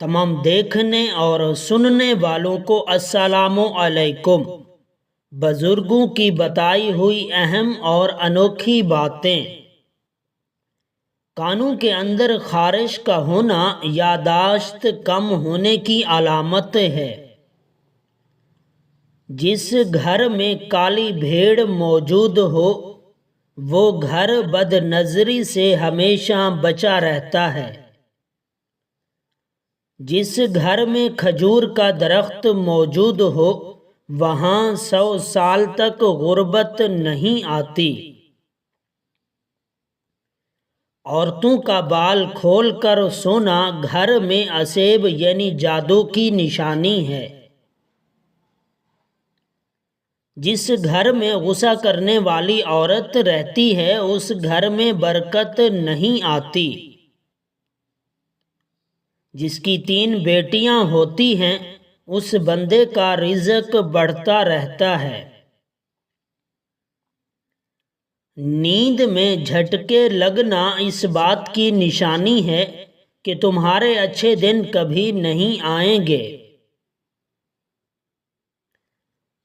تمام دیکھنے اور سننے والوں کو السلام علیکم۔ بزرگوں کی بتائی ہوئی اہم اور انوکھی باتیں۔ کانوں کے اندر خارش کا ہونا یاداشت کم ہونے کی علامت ہے۔ جس گھر میں کالی بھیڑ موجود ہو وہ گھر بد نظری سے ہمیشہ بچا رہتا ہے۔ جس گھر میں کھجور کا درخت موجود ہو وہاں 100 سال تک غربت نہیں آتی۔ عورتوں کا بال کھول کر سونا گھر میں عصیب یعنی جادو کی نشانی ہے۔ جس گھر میں غصہ کرنے والی عورت رہتی ہے اس گھر میں برکت نہیں آتی۔ جس کی 3 بیٹیاں ہوتی ہیں اس بندے کا رزق بڑھتا رہتا ہے۔ نیند میں جھٹکے لگنا اس بات کی نشانی ہے کہ تمہارے اچھے دن کبھی نہیں آئیں گے۔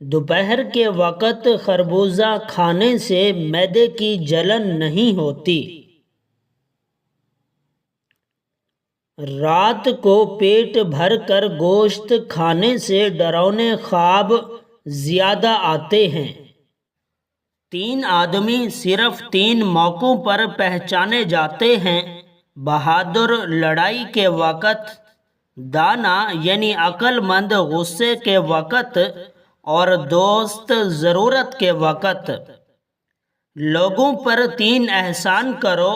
دوپہر کے وقت خربوزہ کھانے سے معدے کی جلن نہیں ہوتی۔ رات کو پیٹ بھر کر گوشت کھانے سے ڈراؤنے خواب زیادہ آتے ہیں۔ 3 آدمی صرف 3 موقعوں پر پہچانے جاتے ہیں: بہادر لڑائی کے وقت، دانا یعنی عقل مند غصے کے وقت، اور دوست ضرورت کے وقت۔ لوگوں پر 3 احسان کرو: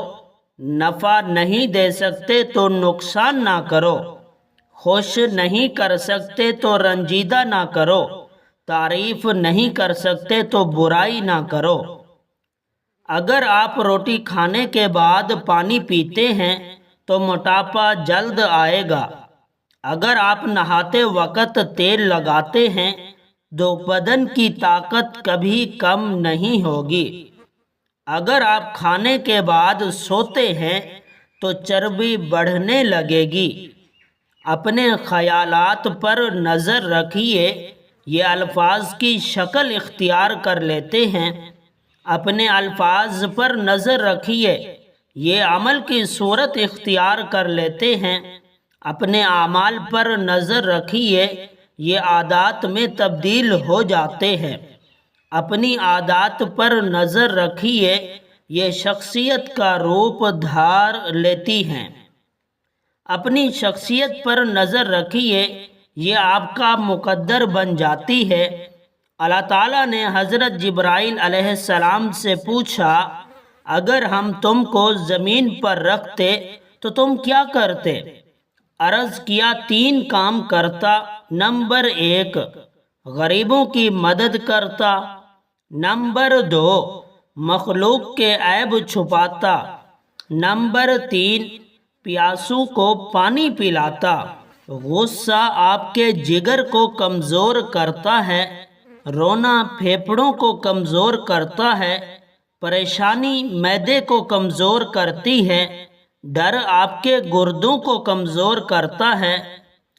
نفع نہیں دے سکتے تو نقصان نہ کرو، خوش نہیں کر سکتے تو رنجیدہ نہ کرو، تعریف نہیں کر سکتے تو برائی نہ کرو۔ اگر آپ روٹی کھانے کے بعد پانی پیتے ہیں تو موٹاپا جلد آئے گا۔ اگر آپ نہاتے وقت تیل لگاتے ہیں تو بدن کی طاقت کبھی کم نہیں ہوگی۔ اگر آپ کھانے کے بعد سوتے ہیں تو چربی بڑھنے لگے گی۔ اپنے خیالات پر نظر رکھیے، یہ الفاظ کی شکل اختیار کر لیتے ہیں۔ اپنے الفاظ پر نظر رکھیے، یہ عمل کی صورت اختیار کر لیتے ہیں۔ اپنے اعمال پر نظر رکھیے، یہ عادات میں تبدیل ہو جاتے ہیں۔ اپنی عادات پر نظر رکھیے، یہ شخصیت کا روپ دھار لیتی ہیں۔ اپنی شخصیت پر نظر رکھیے، یہ آپ کا مقدر بن جاتی ہے۔ اللہ تعالیٰ نے حضرت جبرائیل علیہ السلام سے پوچھا، اگر ہم تم کو زمین پر رکھتے تو تم کیا کرتے؟ عرض کیا 3 کام کرتا۔ نمبر 1 غریبوں کی مدد کرتا۔ نمبر 2 مخلوق کے عیب چھپاتا۔ نمبر 3 پیاسوں کو پانی پلاتا۔ غصہ آپ کے جگر کو کمزور کرتا ہے، رونا پھیپھڑوں کو کمزور کرتا ہے، پریشانی معدے کو کمزور کرتی ہے، ڈر آپ کے گردوں کو کمزور کرتا ہے،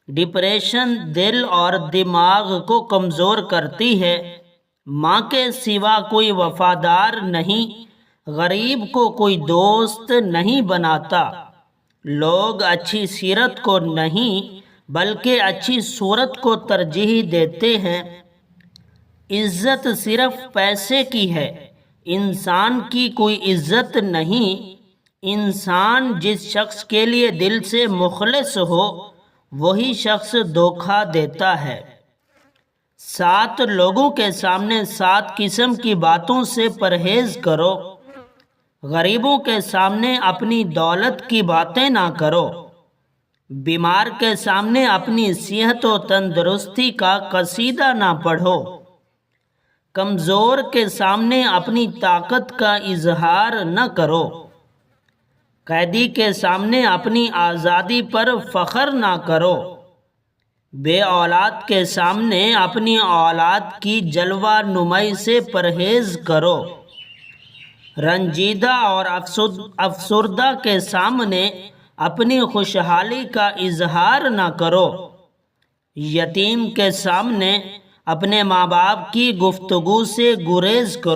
ڈپریشن دل اور دماغ کو کمزور کرتی ہے، ماں کے سوا کوئی وفادار نہیں، غریب کو کوئی دوست نہیں بناتا۔ لوگ اچھی سیرت کو نہیں بلکہ اچھی صورت کو ترجیح دیتے ہیں۔ عزت صرف پیسے کی ہے، انسان کی کوئی عزت نہیں۔ انسان جس شخص کے لیے دل سے مخلص ہو وہی شخص دھوکہ دیتا ہے۔ 7 لوگوں کے سامنے 7 قسم کی باتوں سے پرہیز کرو۔ غریبوں کے سامنے اپنی دولت کی باتیں نہ کرو۔ بیمار کے سامنے اپنی صحت و تندرستی کا قصیدہ نہ پڑھو۔ کمزور کے سامنے اپنی طاقت کا اظہار نہ کرو۔ قیدی کے سامنے اپنی آزادی پر فخر نہ کرو۔ بے اولاد کے سامنے اپنی اولاد کی جلوہ نمائی سے پرہیز کرو۔ رنجیدہ اور افسردہ کے سامنے اپنی خوشحالی کا اظہار نہ کرو۔ یتیم کے سامنے اپنے ماں باپ کی گفتگو سے گریز کرو۔